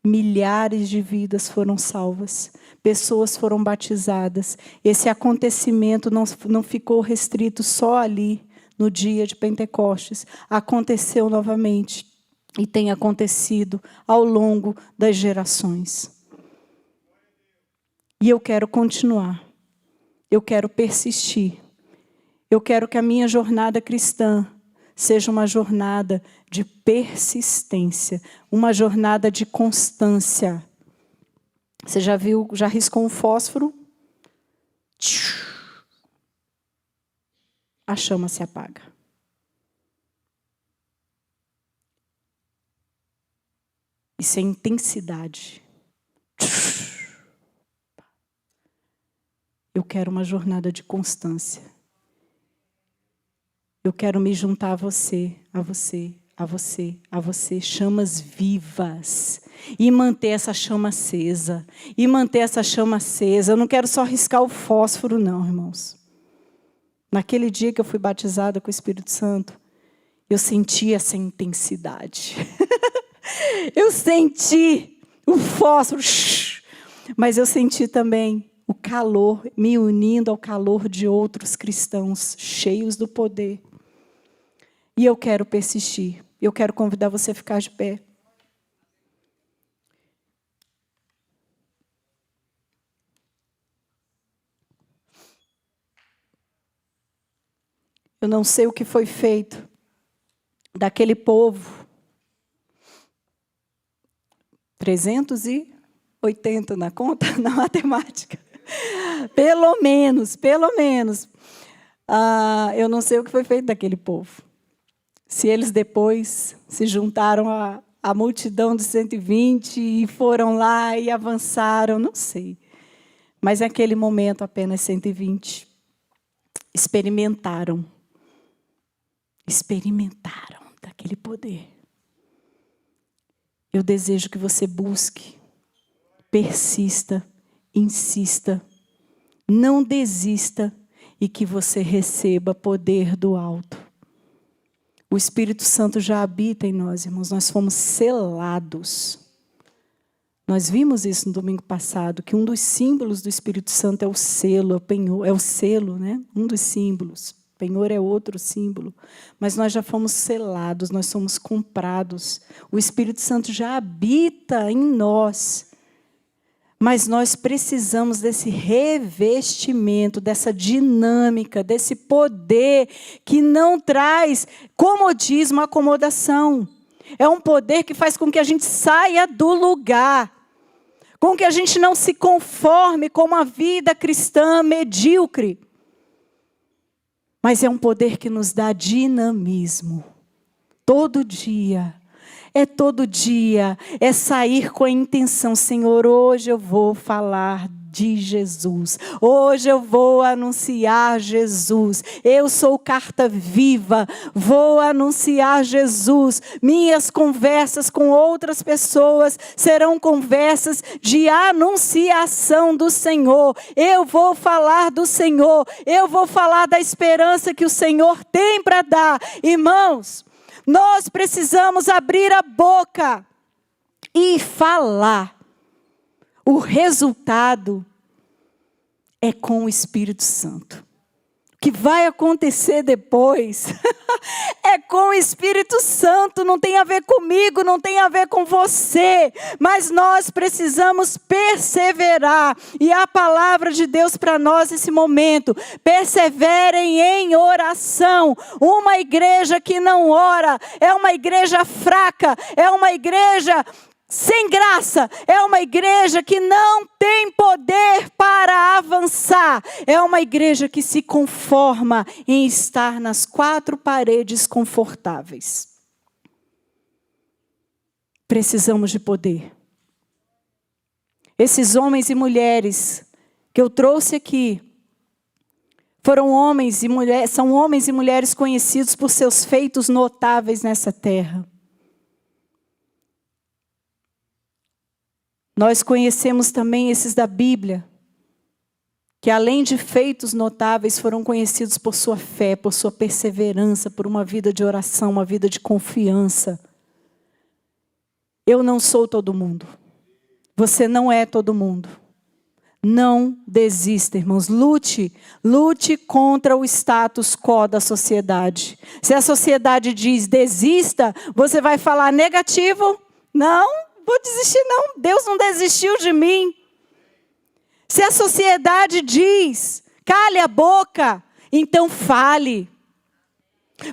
milhares de vidas foram salvas. Pessoas foram batizadas. Esse acontecimento não ficou restrito só ali, no dia de Pentecostes. Aconteceu novamente. E tem acontecido ao longo das gerações. E eu quero continuar. Eu quero persistir. Eu quero que a minha jornada cristã seja uma jornada de persistência. Uma jornada de constância. Você já viu, já riscou um fósforo? A chama se apaga. Isso é intensidade. Eu quero uma jornada de constância. Eu quero me juntar a você, a você, a você, a você, chamas vivas. E manter essa chama acesa. E manter essa chama acesa. Eu não quero só riscar o fósforo, não, irmãos. Naquele dia que eu fui batizada com o Espírito Santo, eu senti essa intensidade. Eu senti o fósforo, mas eu senti também o calor, me unindo ao calor de outros cristãos cheios do poder. E eu quero persistir. Eu quero convidar você a ficar de pé. Eu não sei o que foi feito daquele povo. 380 na conta, na matemática. Pelo menos. Eu não sei o que foi feito daquele povo. Se eles depois se juntaram à multidão dos 120 e foram lá e avançaram, não sei. Mas naquele momento apenas 120 experimentaram daquele poder. Eu desejo que você busque, persista, insista, não desista e que você receba poder do alto. O Espírito Santo já habita em nós, irmãos. Nós fomos selados. Nós vimos isso no domingo passado, que um dos símbolos do Espírito Santo é o selo, é o penhor, é o selo, né? Um dos símbolos. Penhor é outro símbolo. Mas nós já fomos selados, nós somos comprados. O Espírito Santo já habita em nós. Mas nós precisamos desse revestimento, dessa dinâmica, desse poder que não traz comodismo, acomodação. É um poder que faz com que a gente saia do lugar, com que a gente não se conforme com uma vida cristã medíocre. Mas é um poder que nos dá dinamismo. Todo dia. Todo dia. É sair com a intenção. Senhor, hoje eu vou falar de Jesus. Hoje eu vou anunciar Jesus. Eu sou carta viva. Vou anunciar Jesus. Minhas conversas com outras pessoas serão conversas de anunciação do Senhor. Eu vou falar do Senhor. Eu vou falar da esperança que o Senhor tem para dar. Irmãos, nós precisamos abrir a boca e falar. O resultado é com o Espírito Santo. O que vai acontecer depois é com o Espírito Santo, não tem a ver comigo, não tem a ver com você, mas nós precisamos perseverar, e a palavra de Deus para nós nesse momento: perseverem em oração. Uma igreja que não ora é uma igreja fraca, é uma igreja sem graça, é uma igreja que não tem poder para avançar, é uma igreja que se conforma em estar nas quatro paredes confortáveis. Precisamos de poder. Esses homens e mulheres que eu trouxe aqui foram homens e mulheres, são homens e mulheres conhecidos por seus feitos notáveis nessa terra. Nós conhecemos também esses da Bíblia, que além de feitos notáveis, foram conhecidos por sua fé, por sua perseverança, por uma vida de oração, uma vida de confiança. Eu não sou todo mundo. Você não é todo mundo. Não desista, irmãos. Lute contra o status quo da sociedade. Se a sociedade diz desista, você vai falar negativo? Não. Vou desistir não, Deus não desistiu de mim. Se a sociedade diz, cale a boca, então fale.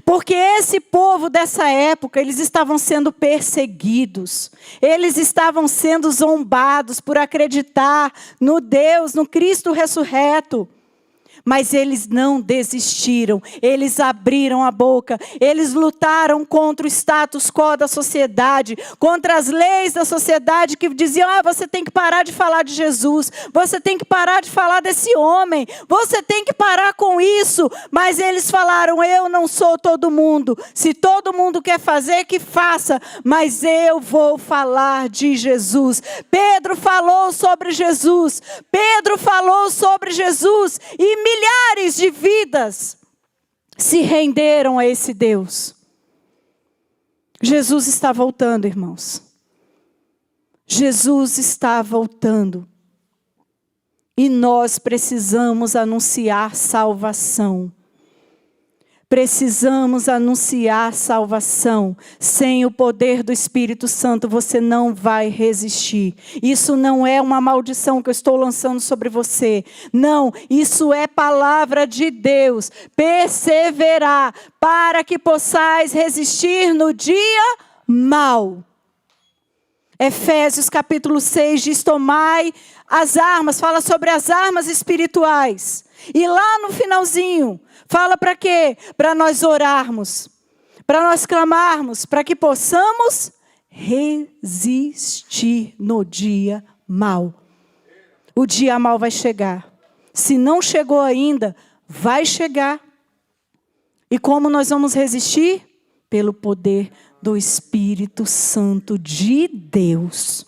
Porque esse povo dessa época, eles estavam sendo perseguidos. Eles estavam sendo zombados por acreditar no Deus, no Cristo ressurreto. Mas eles não desistiram, eles abriram a boca, eles lutaram contra o status quo da sociedade, contra as leis da sociedade que diziam: você tem que parar de falar de Jesus, você tem que parar de falar desse homem, você tem que parar com isso. Mas eles falaram: eu não sou todo mundo, se todo mundo quer fazer, que faça, mas eu vou falar de Jesus. Pedro falou sobre Jesus, e milhares de vidas se renderam a esse Deus. Jesus está voltando, irmãos. Jesus está voltando. E nós precisamos anunciar salvação. Precisamos anunciar salvação. Sem o poder do Espírito Santo, você não vai resistir. Isso não é uma maldição que eu estou lançando sobre você. Não, isso é palavra de Deus. Perseverar para que possais resistir no dia mau. Efésios capítulo 6 diz: tomai as armas, fala sobre as armas espirituais. E lá no finalzinho, fala para quê? Para nós orarmos, para nós clamarmos, para que possamos resistir no dia mau. O dia mau vai chegar. Se não chegou ainda, vai chegar. E como nós vamos resistir? Pelo poder do Espírito Santo de Deus.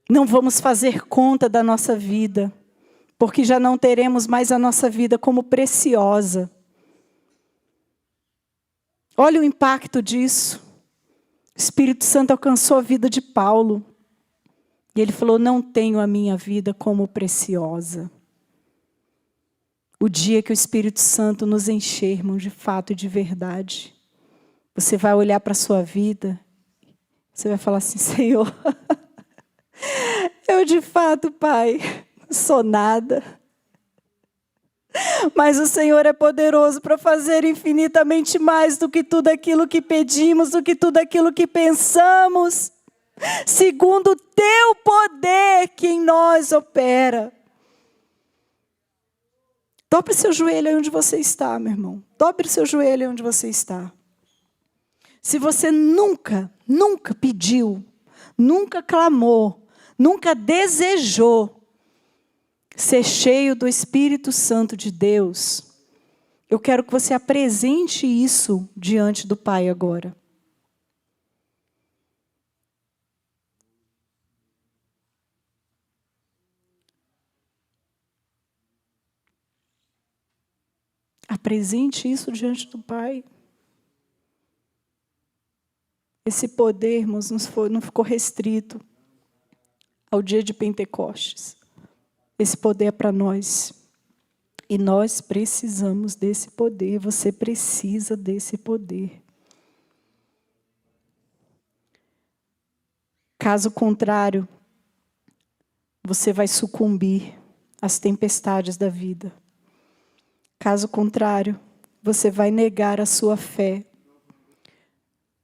Não vamos fazer conta da nossa vida, porque já não teremos mais a nossa vida como preciosa. Olha o impacto disso. O Espírito Santo alcançou a vida de Paulo. E ele falou: não tenho a minha vida como preciosa. O dia que o Espírito Santo nos encher, irmão, de fato e de verdade, você vai olhar para a sua vida, você vai falar assim: Senhor, eu de fato, Pai, não sou nada. Mas o Senhor é poderoso para fazer infinitamente mais do que tudo aquilo que pedimos, do que tudo aquilo que pensamos, segundo o teu poder que em nós opera. Dobre seu joelho aí onde você está, meu irmão. Dobre seu joelho aí onde você está. Se você nunca pediu, nunca clamou, nunca desejou ser cheio do Espírito Santo de Deus, eu quero que você apresente isso diante do Pai agora. Apresente isso diante do Pai. Esse poder, irmãos, não ficou restrito ao dia de Pentecostes. Esse poder é para nós. E nós precisamos desse poder. Você precisa desse poder. Caso contrário, você vai sucumbir às tempestades da vida. Caso contrário, você vai negar a sua fé.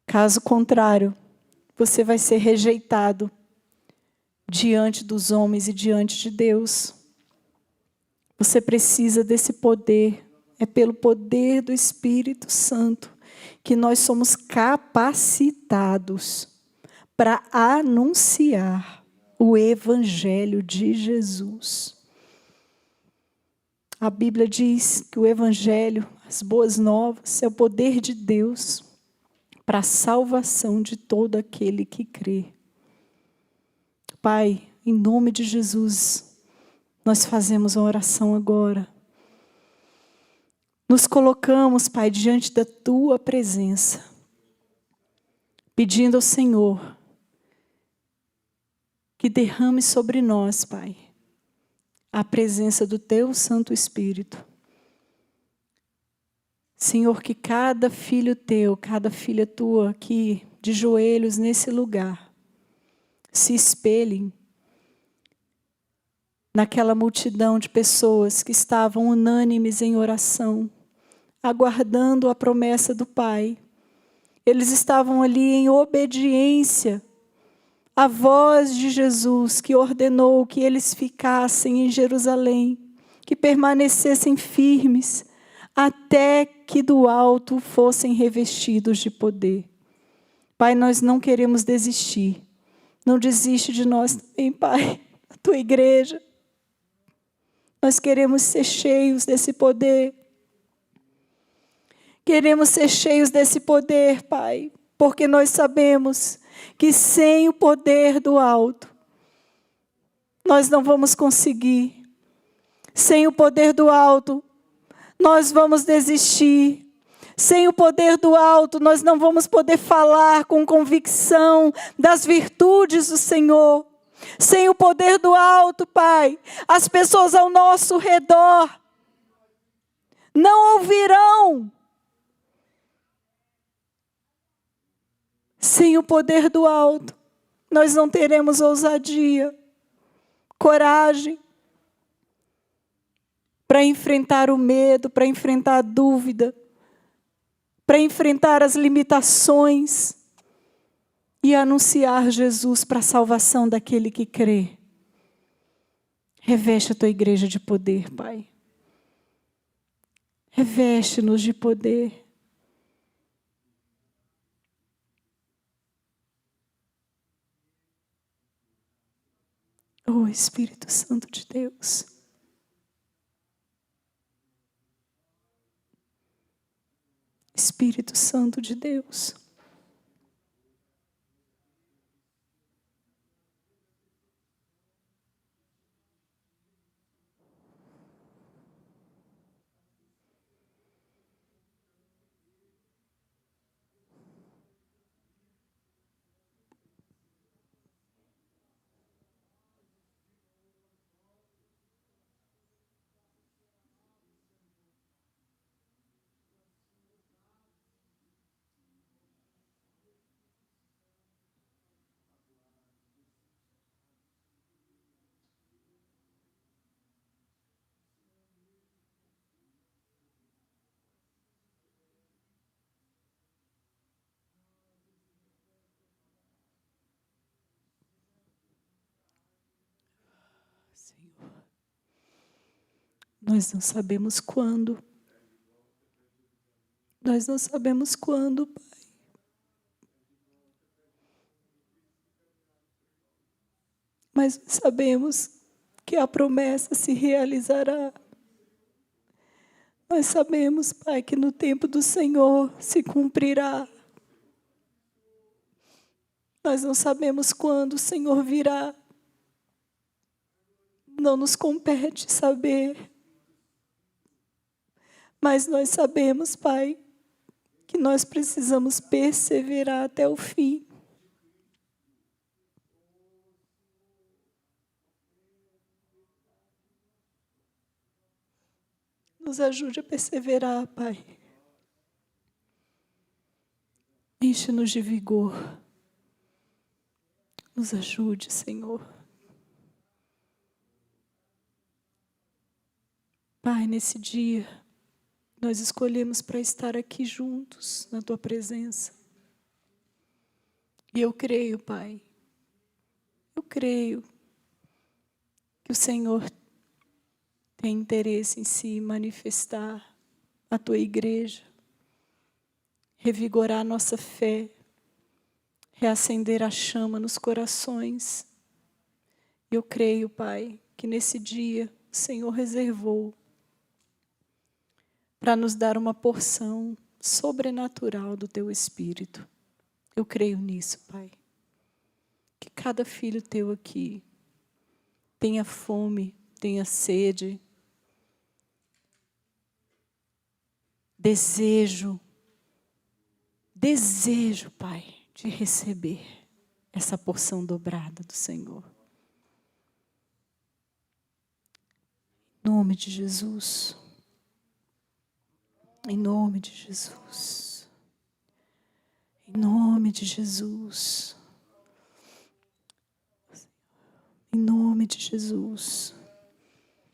Caso contrário, você vai ser rejeitado diante dos homens e diante de Deus. Você precisa desse poder. É pelo poder do Espírito Santo que nós somos capacitados para anunciar o Evangelho de Jesus. A Bíblia diz que o Evangelho, as boas novas, é o poder de Deus para a salvação de todo aquele que crê. Pai, em nome de Jesus, nós fazemos uma oração agora. Nos colocamos, Pai, diante da Tua presença, pedindo ao Senhor que derrame sobre nós, Pai, a presença do Teu Santo Espírito. Senhor, que cada filho Teu, cada filha Tua aqui, de joelhos nesse lugar, se espelhem naquela multidão de pessoas que estavam unânimes em oração, aguardando a promessa do Pai. Eles estavam ali em obediência à voz de Jesus, que ordenou que eles ficassem em Jerusalém, que permanecessem firmes, até que do alto fossem revestidos de poder. Pai, nós não queremos desistir. Não desiste de nós também, Pai, a Tua igreja. Nós queremos ser cheios desse poder. Queremos ser cheios desse poder, Pai, porque nós sabemos que sem o poder do alto, nós não vamos conseguir. Sem o poder do alto, nós vamos desistir. Sem o poder do alto, nós não vamos poder falar com convicção das virtudes do Senhor. Sem o poder do alto, Pai, as pessoas ao nosso redor não ouvirão. Sem o poder do alto, nós não teremos ousadia, coragem para enfrentar o medo, para enfrentar a dúvida, para enfrentar as limitações e anunciar Jesus para a salvação daquele que crê. Reveste a Tua igreja de poder, Pai. Reveste-nos de poder. Oh, Espírito Santo de Deus. Espírito Santo de Deus. Senhor, nós não sabemos quando. Nós não sabemos quando, Pai. Mas sabemos que a promessa se realizará. Nós sabemos, Pai, que no tempo do Senhor se cumprirá. Nós não sabemos quando o Senhor virá. Não nos compete saber. Mas nós sabemos, Pai, que nós precisamos perseverar até o fim. Nos ajude a perseverar, Pai. Enche-nos de vigor. Nos ajude, Senhor. Pai, nesse dia, nós escolhemos para estar aqui juntos, na Tua presença. E eu creio, Pai, eu creio que o Senhor tem interesse em se manifestar a Tua igreja, revigorar a nossa fé, reacender a chama nos corações. Eu creio, Pai, que nesse dia o Senhor reservou para nos dar uma porção sobrenatural do Teu Espírito. Eu creio nisso, Pai. Que cada filho Teu aqui tenha fome, tenha sede, desejo, Pai, de receber essa porção dobrada do Senhor. Em nome de Jesus. Em nome de Jesus. Em nome de Jesus. Em nome de Jesus.